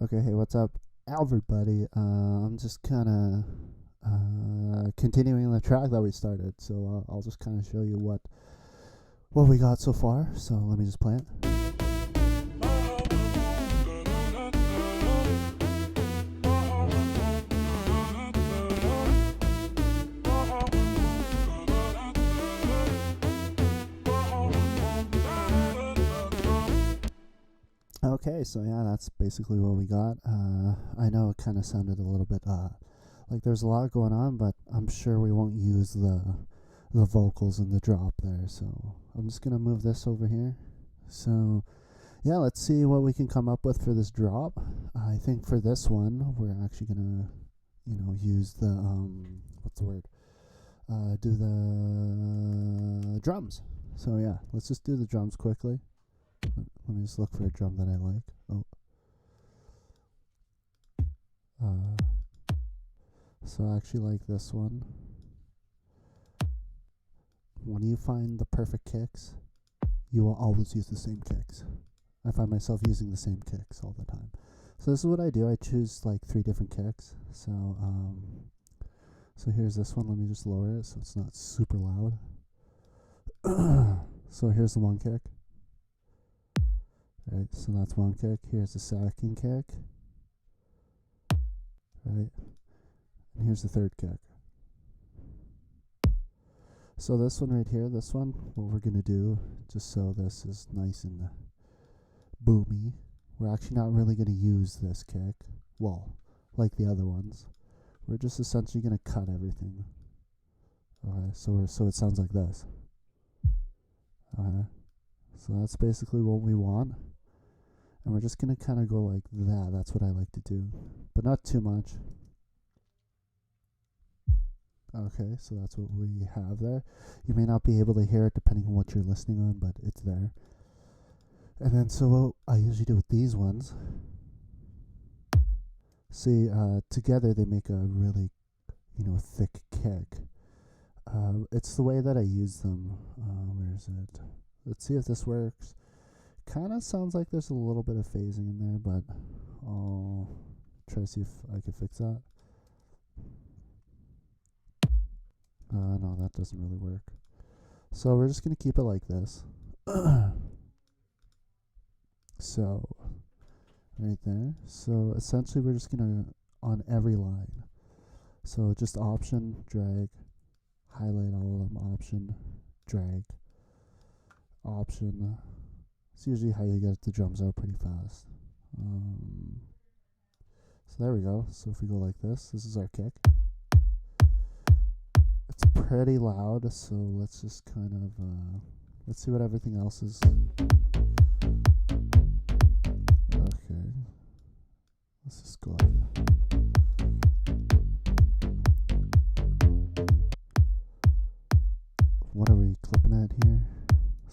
Okay, hey, what's up, everybody? I'm just kind of continuing the track that we started, so I'll just kind of show you what we got so far. So let me just play it. Okay, so yeah, that's basically what we got. I know it kind of sounded a little bit like there's a lot going on, but I'm sure we won't use the vocals in the drop there. So I'm just gonna move this over here. So yeah, let's see what we can come up with for this drop. I think for this one, we're actually gonna, use the what's the word? Do the drums. So yeah, let's just do the drums quickly. Let me just look for a drum that I like. So I actually like this one. When you find the perfect kicks, you will always use the same kicks. I find myself using the same kicks all the time. So this is what I do. I choose like 3 different kicks. So here's this one. Let me just lower it so it's not super loud. So here's the one kick. Right, so that's one kick. Here's the second kick. Right, and here's the third kick. So this one right here, what we're gonna do, just so this is nice and boomy, we're actually not really gonna use this kick, well, like the other ones. We're just essentially gonna cut everything. Okay, so it sounds like this. So that's basically what we want. And we're just going to kind of go like that. That's what I like to do. But not too much. Okay, so that's what we have there. You may not be able to hear it depending on what you're listening on, but it's there. And then so what I usually do with these ones, see, together they make a really, thick kick. It's the way that I use them. Where is it? Let's see if this works. Kind of sounds like there's a little bit of phasing in there, but I'll try to see if I can fix that. No, that doesn't really work. So we're just going to keep it like this. So, right there. So essentially we're just going to, on every line. So just option, drag, highlight all of them, option, drag, option. It's usually how you get the drums out pretty fast. So there we go. So if we go like this is our kick. It's pretty loud, so let's just kind of, let's see what everything else is. Okay. Let's just go like that. What are we clipping at here?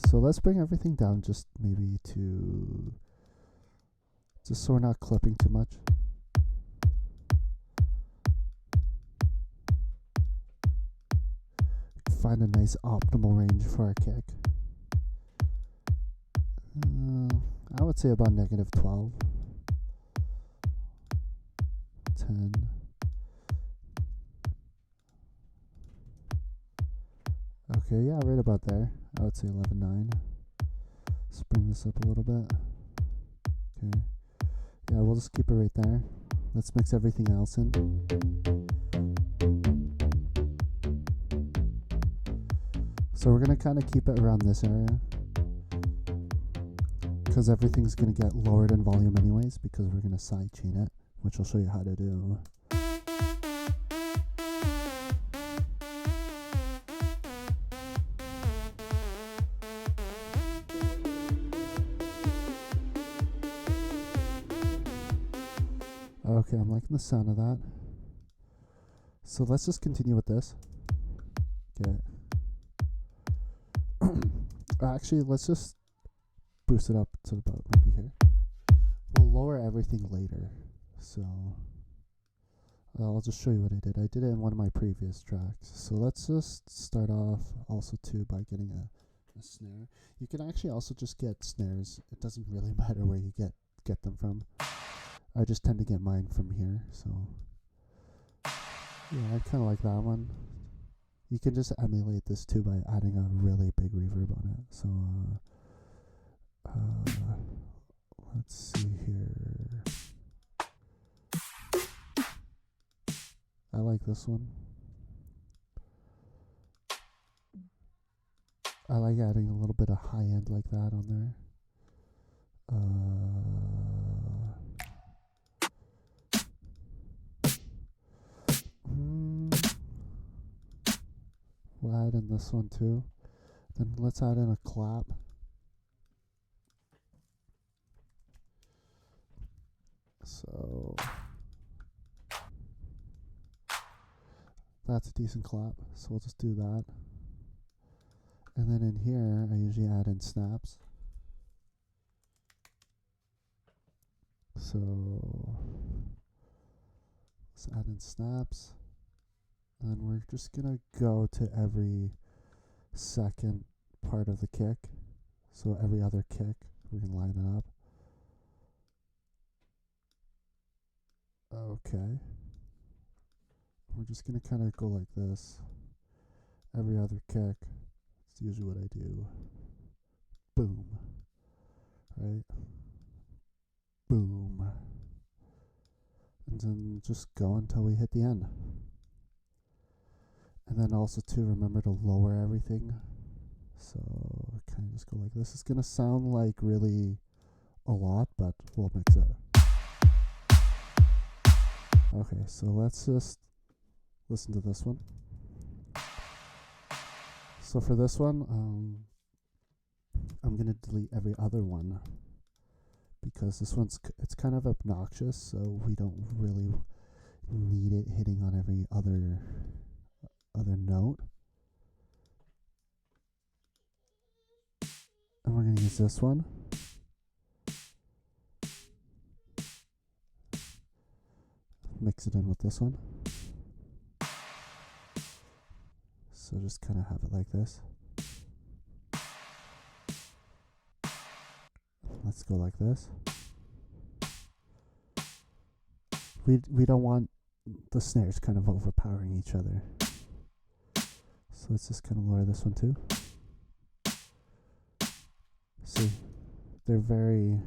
So let's bring everything down just maybe to, just so we're not clipping too much. Find a nice optimal range for our kick. I would say about -12, 10. Okay, yeah, right about there. I would say 11.9. Let's bring this up a little bit. Okay. Yeah, we'll just keep it right there. Let's mix everything else in. So we're going to kind of keep it around this area, because everything's going to get lowered in volume anyways, because we're going to sidechain it, which I'll show you how to do. Okay, I'm liking the sound of that. So let's just continue with this. Okay. Actually, let's just boost it up to about maybe here. We'll lower everything later. So I'll just show you what I did. I did it in one of my previous tracks. So let's just start off also too by getting a snare. You can actually also just get snares. It doesn't really matter where you get them from. I just tend to get mine from here, so yeah, I kind of like that one. You can just emulate this too by adding a really big reverb on it. So let's see here. I like this one. I like adding a little bit of high end like that on there. We'll add in this one too. Then let's add in a clap. So that's a decent clap. So we'll just do that. And then in here, I usually add in snaps. So let's add in snaps. And then we're just going to go to every second part of the kick. So every other kick, we can line it up. Okay. We're just going to kind of go like this. Every other kick. That's usually what I do. Boom. Right? Boom. And then just go until we hit the end. And then also too, remember to lower everything. So kind of just go like this. It's going to sound like really a lot, but we'll mix it. Okay, so let's just listen to this one. So for this one, I'm going to delete every other one because this one's it's kind of obnoxious, so we don't really need it hitting on every other note. And we're going to use this one. Mix it in with this one. So just kind of have it like this. Let's go like this. We don't want the snares kind of overpowering each other. So let's just kind of lower this one too. See, they're very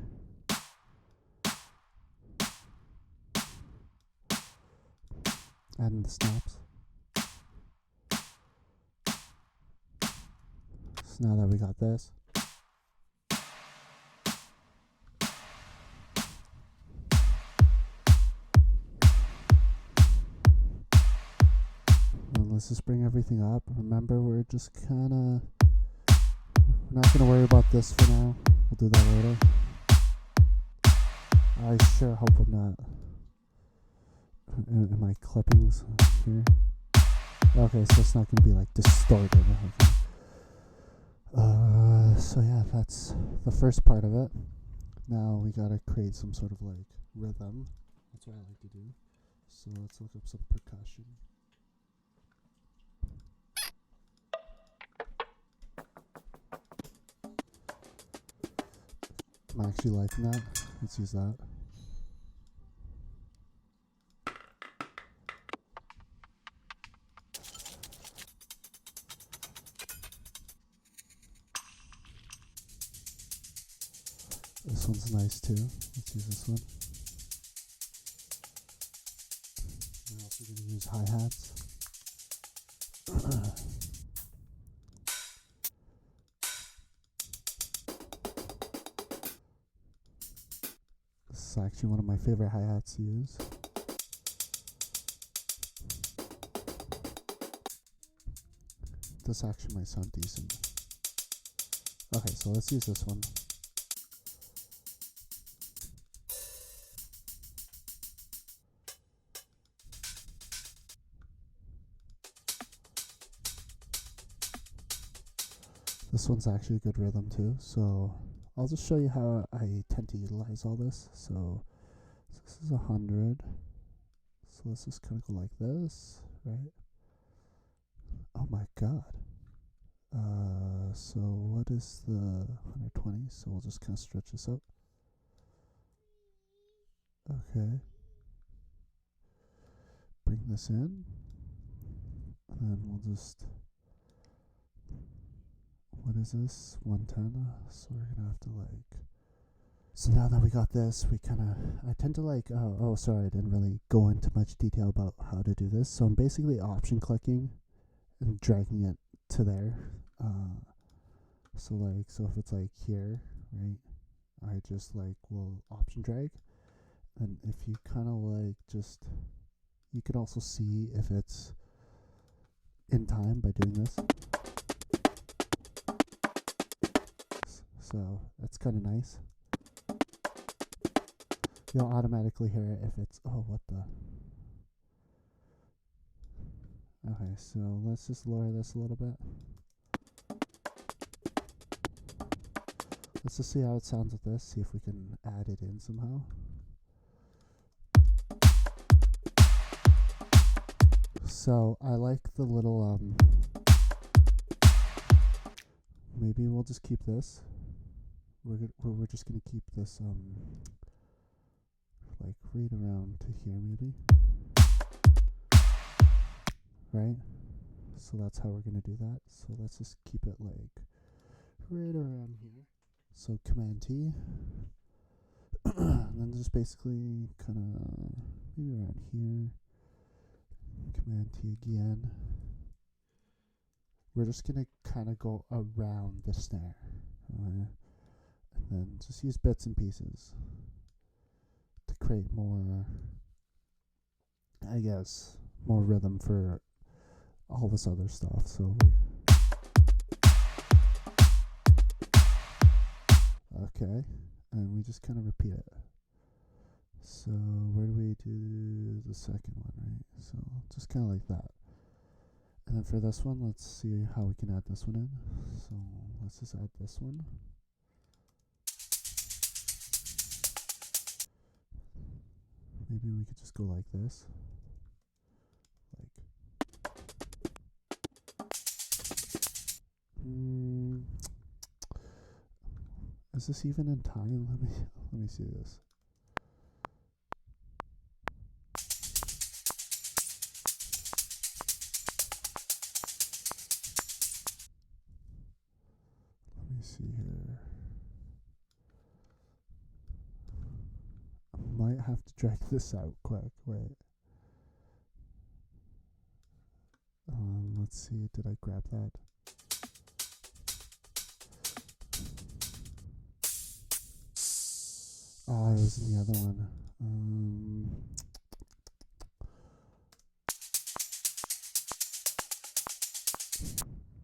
adding the stops. So now that we got this, and let's just bring everything up. Remember, we're just kind of, we're not going to worry about this for now. We'll do that later. I sure hope I'm not in my clippings here. Okay, so it's not going to be like distorted. Okay. So yeah, that's the first part of it. Now we gotta create some sort of like rhythm. That's what I like to do. So let's look up some percussion. I'm actually liking that. Let's use that. This one's nice too. Let's use this one. We're also going to use hi-hats. This is actually one of my favorite hi-hats to use. This actually might sound decent. Okay, so let's use this one. This one's actually a good rhythm too, so I'll just show you how I tend to utilize all this. So this is 100, so let's just kind of go like this, right? Oh my god. So what is the 120? So we'll just kind of stretch this out. Okay. Bring this in. And then we'll just... What is this? 110. So we're gonna have to like... So now that we got this, we kind of... I tend to like... sorry, I didn't really go into much detail about how to do this. So I'm basically option clicking and dragging it to there. So if it's like here, right, I just like will option drag. And if you kind of like just... You can also see if it's in time by doing this. So that's kind of nice. You'll automatically hear it if it's... Oh, what the... Okay, so let's just lower this a little bit. Let's just see how it sounds with this, see if we can add it in somehow. So I like the little... Maybe we'll just keep this. We're just gonna keep this like right around to here maybe. Right? So that's how we're gonna do that. So let's just keep it like right around here. So Command T. And then just basically kinda maybe around here. Command T again. We're just gonna kinda go around the snare. And then just use bits and pieces to create more, I guess, more rhythm for all this other stuff. So okay, and we just kind of repeat it. So where do we do the second one, right? So just kind of like that. And then for this one, let's see how we can add this one in. So let's just add this one. Maybe we could just go like this. Is this even in time? Let me see this. Let me see here. I might have to drag this out quick. Wait. Let's see. Did I grab that? Oh, it was in the other one.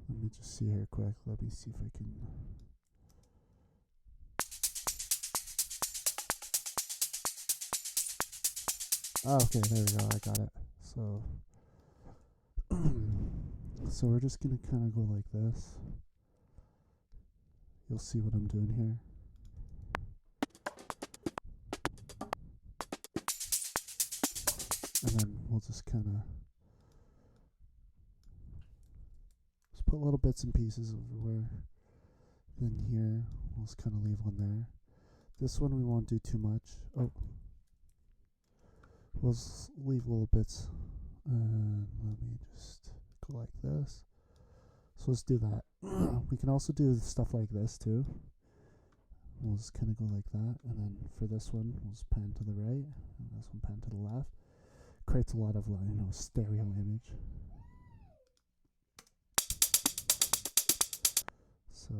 Let me just see here quick. Let me see if I can... Oh, okay, there we go. I got it. So, so we're just going to kind of go like this. You'll see what I'm doing here. And then we'll just kind of just put little bits and pieces everywhere. Then here, we'll just kind of leave one there. This one we won't do too much. Oh, we'll just leave little bits. And let me just go like this. So let's do that. We can also do stuff like this too. We'll just kind of go like that. And then for this one, we'll just pan to the right. And this one pan to the left. Creates a lot of, stereo image. So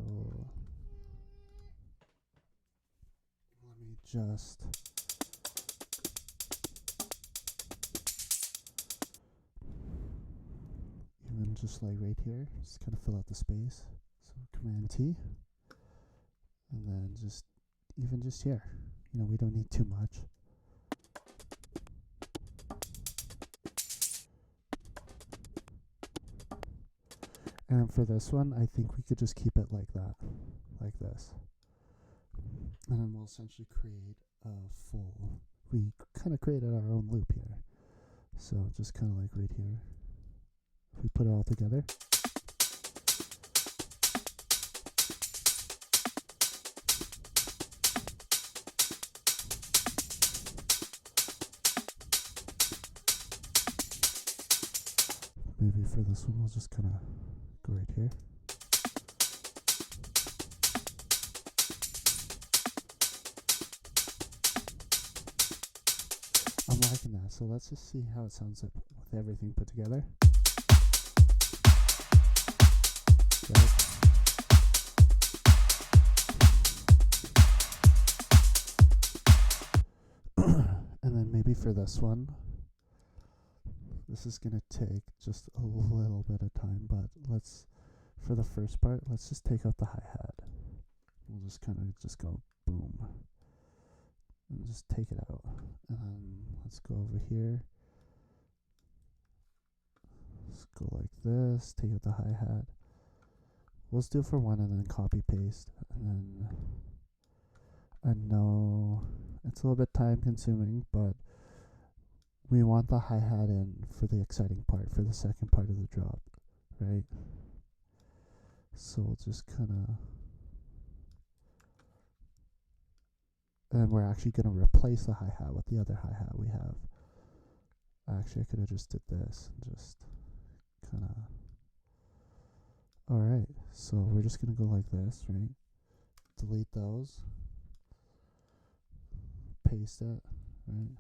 let me just even just like right here, just kind of fill out the space. So Command T, and then just even just here. We don't need too much. And for this one, I think we could just keep it like that, like this. And then we'll essentially create a full, we kind of created our own loop here. So just kind of like right here. If we put it all together. maybe for this one we'll just kind of go right here. I'm liking that, so let's just see how it sounds with everything put together. Right. And then maybe for this one, this is going to take just a little bit of time, but for the first part, let's just take out the hi-hat. We'll just kind of just go boom. And just take it out. And then let's go over here. Let's go like this, take out the hi-hat. Let's do it for one and then copy paste. And then I know it's a little bit time consuming, but we want the hi-hat in for the exciting part, for the second part of the drop, right? So we'll just kind of, and we're actually going to replace the hi-hat with the other hi-hat we have. Actually, I could have just did this and just kind of, alright, so we're just going to go like this, right? Delete those. Paste it, right?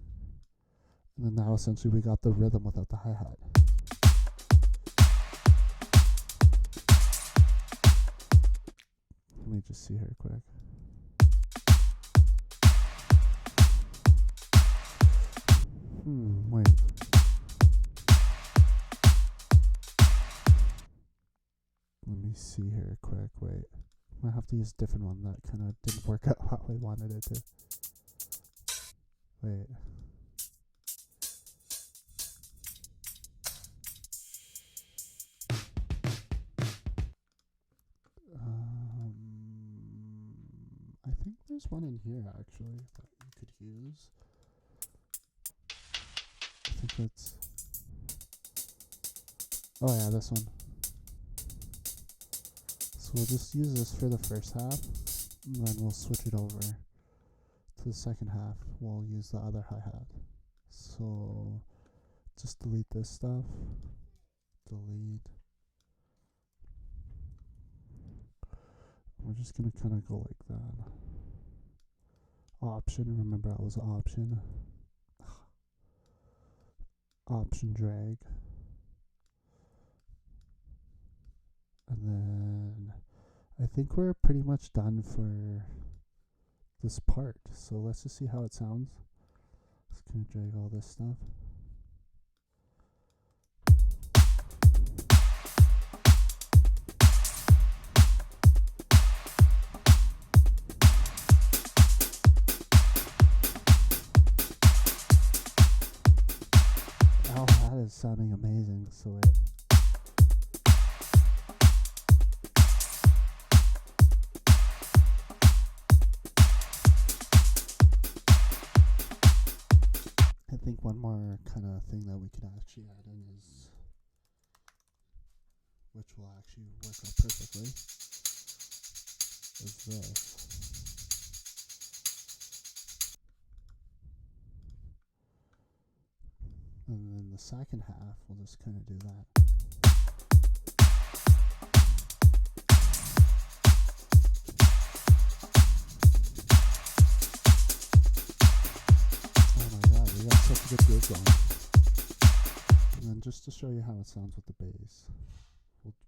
And then now essentially we got the rhythm without the hi-hat. Let me just see here quick. Wait. Let me see here quick, wait. I might have to use a different one that kind of didn't work out how I wanted it to. Wait. I think there's one in here actually that you could use. I think that's. Oh yeah, this one. So we'll just use this for the first half, and then we'll switch it over to the second half. We'll use the other hi-hat. So just delete this stuff. Delete. We're just gonna kind of go like that. Option, remember that was option. Option drag. And then I think we're pretty much done for this part. So let's just see how it sounds. Just gonna drag all this stuff. Oh, that is sounding amazing. So I think one more kind of thing that we could actually add in is, which will actually work out perfectly, is this. And then the second half, we'll just kind of do that. Such a good groove going. And then just to show you how it sounds with the bass,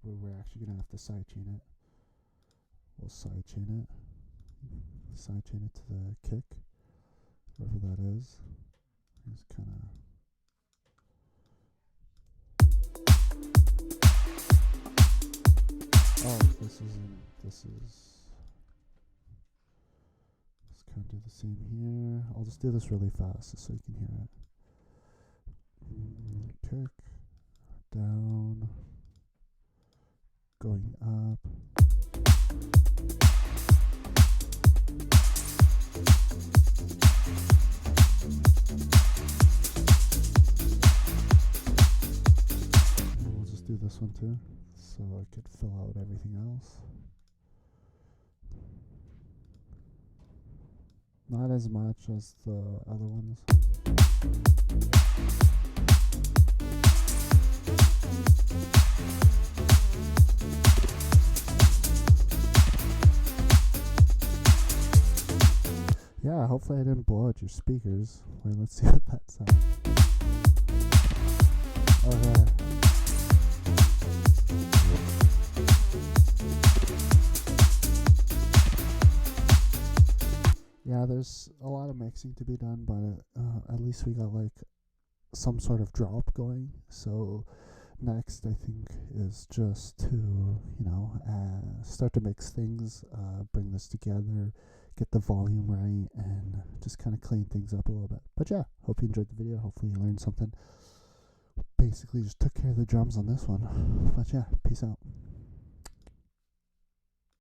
we're actually going to have to sidechain it. We'll sidechain it. Sidechain it to the kick, whatever that is. Just kind of. Oh, this isn't. This is. Kind of do the same here. I'll just do this really fast just so you can hear it. Kick, down, going up. And we'll just do this one too, so I could fill out everything else. Not as much as the other ones. yeah, hopefully I didn't blow out your speakers. Wait, let's see what that sounds. Okay. Yeah, there's a lot of mixing to be done, but at least we got like some sort of drop going. So next, I think, is just to, start to mix things, bring this together, get the volume right, and just kind of clean things up a little bit. But yeah, hope you enjoyed the video. Hopefully you learned something. Basically just took care of the drums on this one. But yeah, peace out.